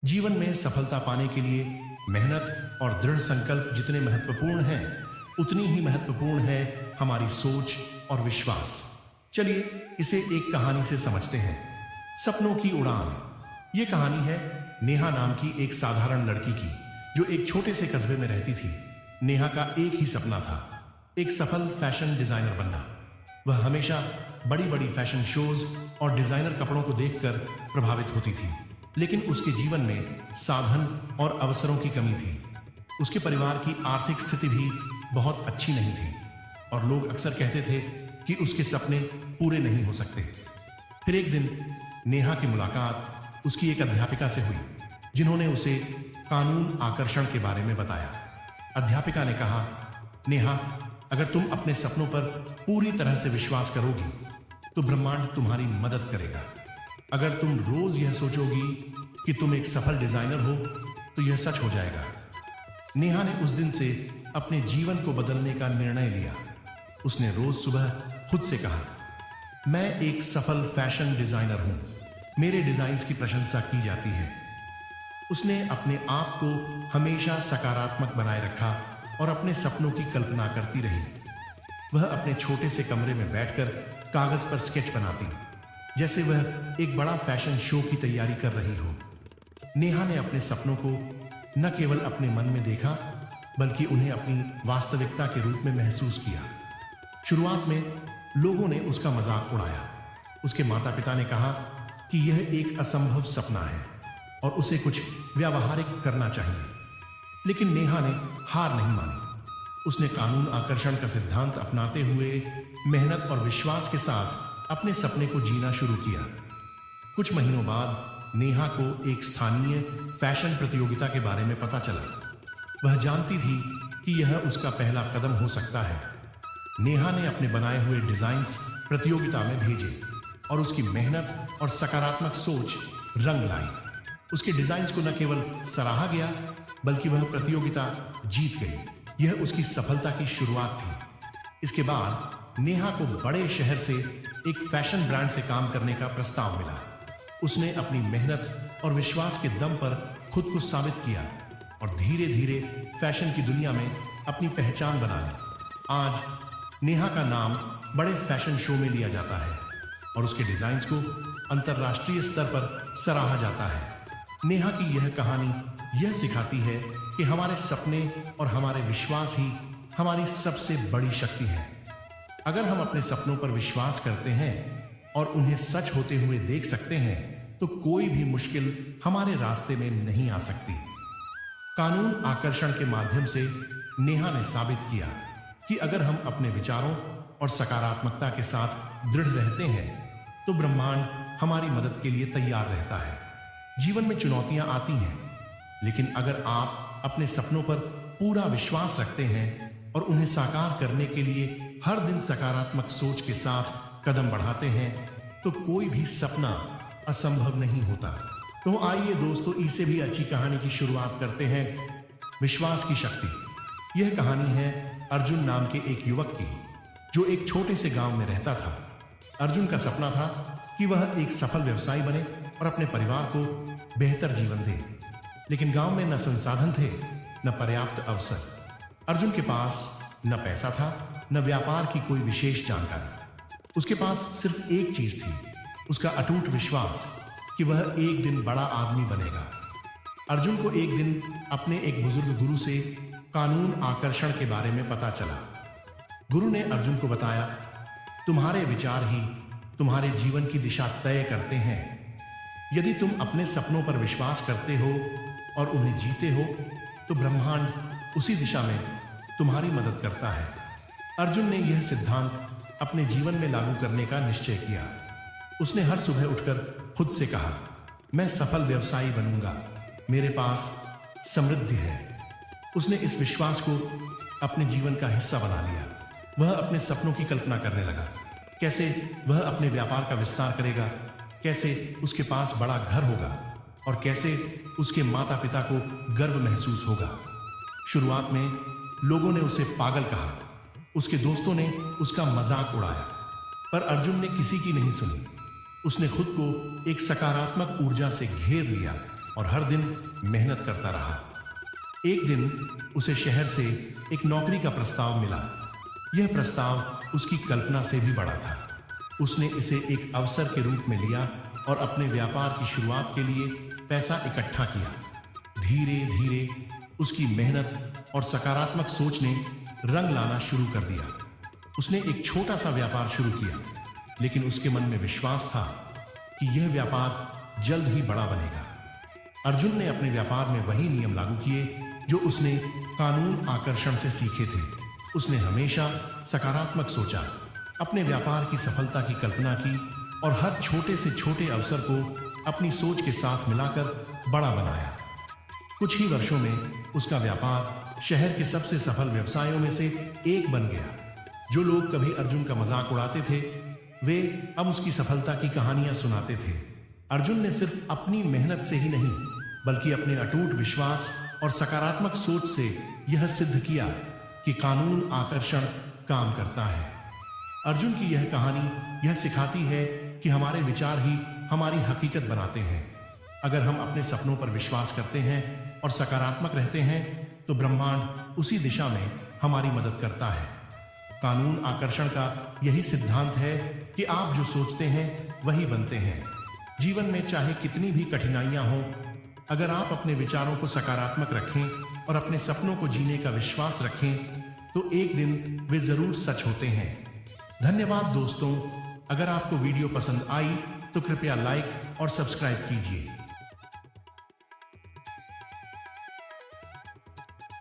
जीवन में सफलता पाने के लिए मेहनत और दृढ़ संकल्प जितने महत्वपूर्ण हैं, उतनी ही महत्वपूर्ण है हमारी सोच और विश्वास। चलिए इसे एक कहानी से समझते हैं। सपनों की उड़ान। ये कहानी है नेहा नाम की एक साधारण लड़की की, जो एक छोटे से कस्बे में रहती थी। नेहा का एक ही सपना था, एक सफल फैशन डिजाइनर बनना। वह हमेशा बड़ी बड़ी फैशन शोज और डिजाइनर कपड़ों को देखकर प्रभावित होती थी, लेकिन उसके जीवन में साधन और अवसरों की कमी थी। उसके परिवार की आर्थिक स्थिति भी बहुत अच्छी नहीं थी और लोग अक्सर कहते थे कि उसके सपने पूरे नहीं हो सकते। फिर एक दिन नेहा की मुलाकात उसकी एक अध्यापिका से हुई, जिन्होंने उसे कानून आकर्षण के बारे में बताया। अध्यापिका ने कहा, नेहा, अगर तुम अपने सपनों पर पूरी तरह से विश्वास करोगी तो ब्रह्मांड तुम्हारी मदद करेगा। अगर तुम रोज यह सोचोगी कि तुम एक सफल डिजाइनर हो तो यह सच हो जाएगा। नेहा ने उस दिन से अपने जीवन को बदलने का निर्णय लिया। उसने रोज सुबह खुद से कहा, मैं एक सफल फैशन डिजाइनर हूं, मेरे डिजाइन्स की प्रशंसा की जाती है। उसने अपने आप को हमेशा सकारात्मक बनाए रखा और अपने सपनों की कल्पना करती रही। वह अपने छोटे से कमरे में बैठकर कागज पर स्केच बनाती, जैसे वह एक बड़ा फैशन शो की तैयारी कर रही हो। नेहा ने अपने सपनों को न केवल अपने मन में देखा, बल्कि उन्हें अपनी वास्तविकता के रूप में महसूस किया। शुरुआत में लोगों ने उसका मजाक उड़ाया। उसके माता पिता ने कहा कि यह एक असंभव सपना है और उसे कुछ व्यावहारिक करना चाहिए, लेकिन नेहा ने हार नहीं मानी। उसने कानून आकर्षण का सिद्धांत अपनाते हुए मेहनत और विश्वास के साथ अपने सपने को जीना शुरू किया। कुछ महीनों बाद नेहा को एक स्थानीय फैशन प्रतियोगिता के बारे में पता चला। वह जानती थी कि यह उसका पहला कदम हो सकता है। नेहा ने अपने बनाए हुए डिजाइन्स प्रतियोगिता में भेजे और उसकी मेहनत और सकारात्मक सोच रंग लाई। उसके डिजाइन्स को न केवल सराहा गया, बल्कि वह प्रतियोगिता जीत गई। यह उसकी सफलता की शुरुआत थी। इसके बाद नेहा को बड़े शहर से एक फैशन ब्रांड से काम करने का प्रस्ताव मिला। उसने अपनी मेहनत और विश्वास के दम पर खुद को साबित किया और धीरे धीरे फैशन की दुनिया में अपनी पहचान बना ली। आज नेहा का नाम बड़े फैशन शो में लिया जाता है और उसके डिजाइन्स को अंतर्राष्ट्रीय स्तर पर सराहा जाता है। नेहा की यह कहानी यह सिखाती है कि हमारे सपने और हमारे विश्वास ही हमारी सबसे बड़ी शक्ति है। अगर हम अपने सपनों पर विश्वास करते हैं और उन्हें सच होते हुए देख सकते हैं, तो कोई भी मुश्किल हमारे रास्ते में नहीं आ सकती। कानून आकर्षण के माध्यम से नेहा ने साबित किया कि अगर हम अपने विचारों और सकारात्मकता के साथ दृढ़ रहते हैं, तो ब्रह्मांड हमारी मदद के लिए तैयार रहता है। जीवन में चुनौतियां आती हैं, लेकिन अगर आप अपने सपनों पर पूरा विश्वास रखते हैं और उन्हें साकार करने के लिए हर दिन सकारात्मक सोच के साथ कदम बढ़ाते हैं, तो कोई भी सपना असंभव नहीं होता। तो आइए दोस्तों, इससे भी अच्छी कहानी की शुरुआत करते हैं, विश्वास की शक्ति। यह कहानी है अर्जुन नाम के एक युवक की, जो एक छोटे से गांव में रहता था। अर्जुन का सपना था कि वह एक सफल व्यवसायी बने और अपने परिवार को बेहतर जीवन दे, लेकिन गांव में न संसाधन थे, न पर्याप्त अवसर। अर्जुन के पास न पैसा था, न व्यापार की कोई विशेष जानकारी। उसके पास सिर्फ एक चीज थी, उसका अटूट विश्वास कि वह एक दिन बड़ा आदमी बनेगा। अर्जुन को एक दिन अपने एक बुजुर्ग गुरु से कानून आकर्षण के बारे में पता चला। गुरु ने अर्जुन को बताया, तुम्हारे विचार ही तुम्हारे जीवन की दिशा तय करते हैं। यदि तुम अपने सपनों पर विश्वास करते हो और उन्हें जीते हो, तो ब्रह्मांड उसी दिशा में तुम्हारी मदद करता है। अर्जुन ने यह सिद्धांत अपने जीवन में लागू करने का निश्चय किया। उसने हर सुबह उठकर खुद से कहा, मैं सफल व्यवसायी बनूंगा, मेरे पास समृद्धि है। उसने इस विश्वास को अपने जीवन का हिस्सा बना लिया। वह अपने सपनों की कल्पना करने लगा, कैसे वह अपने व्यापार का विस्तार करेगा, कैसे उसके पास बड़ा घर होगा और कैसे उसके माता पिता को गर्व महसूस होगा। शुरुआत में लोगों ने उसे पागल कहा, उसके दोस्तों ने उसका मजाक उड़ाया, पर अर्जुन ने किसी की नहीं सुनी। उसने खुद को एक सकारात्मक ऊर्जा से घेर लिया और हर दिन मेहनत करता रहा। एक दिन उसे शहर से एक नौकरी का प्रस्ताव मिला। यह प्रस्ताव उसकी कल्पना से भी बड़ा था। उसने इसे एक अवसर के रूप में लिया और अपने व्यापार की शुरुआत के लिए पैसा इकट्ठा किया। धीरे धीरे उसकी मेहनत और सकारात्मक सोच ने रंग लाना शुरू कर दिया। उसने एक छोटा सा व्यापार शुरू किया, लेकिन उसके मन में विश्वास था कि यह व्यापार जल्द ही बड़ा बनेगा। अर्जुन ने अपने व्यापार में वही नियम लागू किए जो उसने कानून आकर्षण से सीखे थे। उसने हमेशा सकारात्मक सोचा, अपने व्यापार की सफलता की कल्पना की और हर छोटे से छोटे अवसर को अपनी सोच के साथ मिलाकर बड़ा बनाया। कुछ ही वर्षों में उसका व्यापार शहर के सबसे सफल व्यवसायों में से एक बन गया। जो लोग कभी अर्जुन का मजाक उड़ाते थे, वे अब उसकी सफलता की कहानियां सुनाते थे। अर्जुन ने सिर्फ अपनी मेहनत से ही नहीं, बल्कि अपने अटूट विश्वास और सकारात्मक सोच से यह सिद्ध किया कि कानून आकर्षण काम करता है। अर्जुन की यह कहानी यह सिखाती है कि हमारे विचार ही हमारी हकीकत बनाते हैं। अगर हम अपने सपनों पर विश्वास करते हैं और सकारात्मक रहते हैं, तो ब्रह्मांड उसी दिशा में हमारी मदद करता है। कानून आकर्षण का यही सिद्धांत है कि आप जो सोचते हैं वही बनते हैं। जीवन में चाहे कितनी भी कठिनाइयां हों, अगर आप अपने विचारों को सकारात्मक रखें और अपने सपनों को जीने का विश्वास रखें, तो एक दिन वे जरूर सच होते हैं। धन्यवाद दोस्तों। अगर आपको वीडियो पसंद आई तो कृपया लाइक और सब्सक्राइब कीजिए।